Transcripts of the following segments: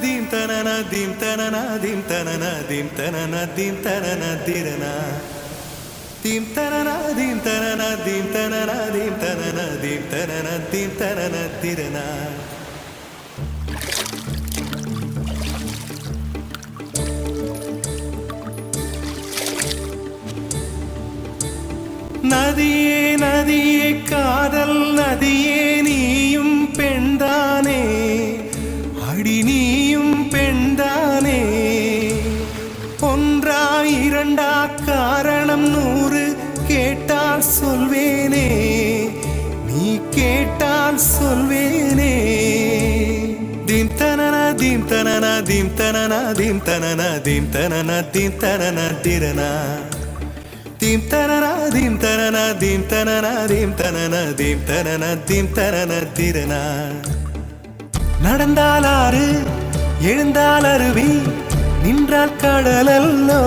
dim tanana dim tanana dim tanana dim tanana dim tanana dirana dim tanana dim tanana dim tanana dim tanana dim tanana dim tanana dirana நதியே நதியே காதல் நதியே நீயும் பெண்தானே அடி நீயும் பெண்தானே ஒன்றா இரண்டா காரணம் 100 கேட்டால் சொல்வேனே நீ கேட்டால் சொல்வேனே தீம் தனனா தீம் தனனா தீம் தனனா தீம் தனனா தீம் தனனா தீம் தனனா திரனா dim tanana dim tanana dim tanana dim tanana dim tanana dim tanana dirana நடந்தால் ஆறு எழுந்தால் அருவி நின்றால் கடலல்லோ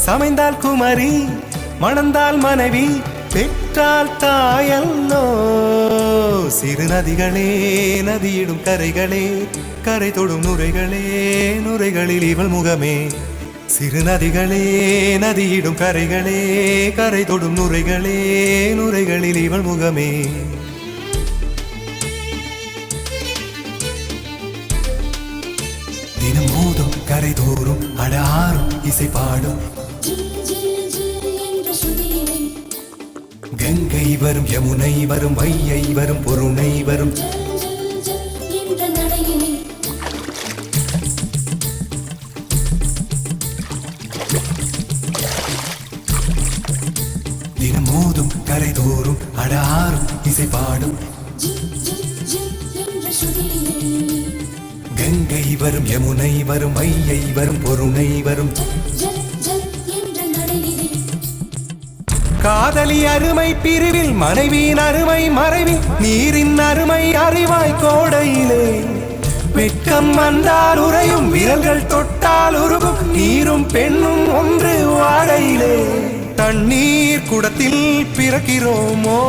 சமைந்தால் குமரி மணந்தால் மனைவி பெற்றால் தாயல்லோ சிறு நதிகளே நதியிடும் கரைகளே கரை தொடும் நுரைகளே நுரைகளில் இவள் முகமே சிறு நதிகளே நதியிடும் கரைகளே கரை தொடும் நுரைகளே நுரைகளில் இவள் முகமே தினம் மோதும் கரை தோறும் அடாரும் இசை பாடும் கங்கை வரும் யமுனை வரும் வையை வரும் பொருணை வரும் தினம் மோதும் கரை தோறும் அடாரும் இசை பாடும் கங்கை வரும் யமுனை வரும் வையை வரும் பொருணை வரும் காதலி அருமை பிரிவில் மனைவியின் அருமை மறைவில் நீரின் அருமை அறிவாய் கோடையிலே வெட்கம் வந்தால் உறையும் விரல்கள் தொட்டால் உருகும் நீரும் பெண்ணும் ஒன்று வாடையிலே தண்ணீர் குடத்தில் பிறக்கிறோமோ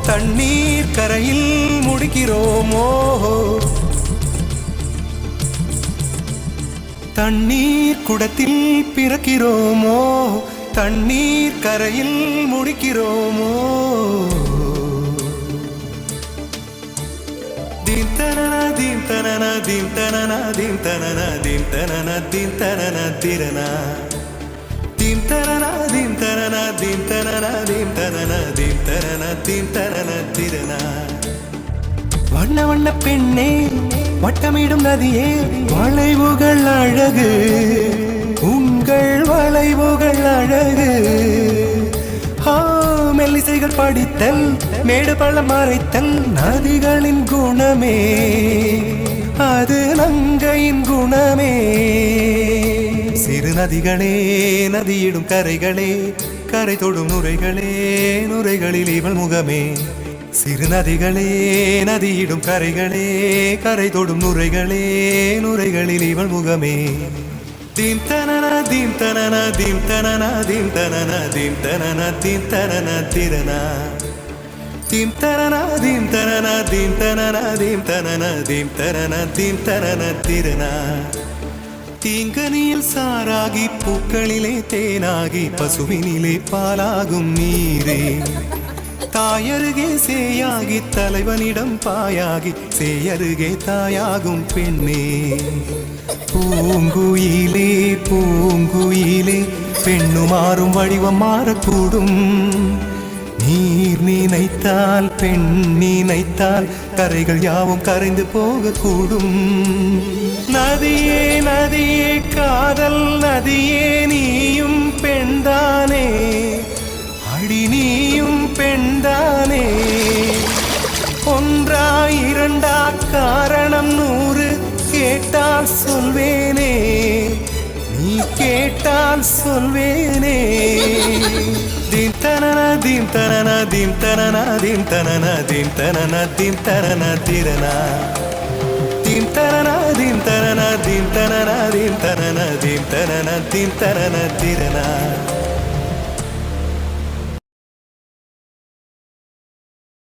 தண்ணீர் கரையில் முடிக்கிறோமோ தண்ணீர் குடத்தில் பிறக்கிறோமோ தண்ணீர் கரையில் முடிக்கிறோமோ தீம் தனனா தீம் தனனா தீம் தனனா தீம் தனனா தீம் தனனா தீம் தனனா திரனா dim tanana dim tanana dim tanana dim tanana dim tanana dim tanana dirana வண்ண வண்ண பெண்ணே வட்டமிடும் நதியே வளைவுகள் அழகு உங்கள் வளைவுகள் அழகு மெல்லிசைகள் படித்தல் மேடு பள்ளம் மறைத்தல் நதிகளின் குணமே அது நங்கையின் குணமே சிறு நதிகளே நதியிடும் கரைகளே கரை தொடும் நுரைகளே நுரைகளில் இவள் முகமே சிறு நதிகளே நதியிடும் கரைகளே கரை தொடும் நுரைகளே நுரைகளில் இவள் முகமே தீம் தனனா தீம் தனனா தீம் தனனா தீம் தனனா தீம் தனனா தீம் தனனா திரனா தீம் தனனா தீம் தனனா தீம் தனனா தீம் தனனா தீம் தனனா தீம் தனனா திரனா தீங்கனியில் சாராகி பூக்களிலே தேனாகி பசுவினிலே பாலாகும் நீரே தாயருகே சேயாகி தலைவனிடம் பாயாகி சேயருகே தாயாகும் பெண்ணே பூங்குயிலே பூங்குயிலே பெண்ணு மாறும் வடிவம் மாறக்கூடும் நீர் நினைத்தால் பெண் நினைத்தால் கரைகள் யாவும் கரைந்து போகக்கூடும் நதியே நதியே காதல் நதியே நீயும் பெண்தானே அடி நீயும் பெண்தானே ஒன்றா இரண்டா காரணம் 100 கேட்டால் சொல்வேனே நீ கேட்டால் சொல்வேனே தீம் தனனா தீம் தனனா தீம் தனனா தீம் தனனா தீம் தனனா தீம் தனனா திரனா தீம் தனனா தீம் தனனா தீம் தனனா தீம் தனனா தீம் தனனா தீம் தனனா திரனா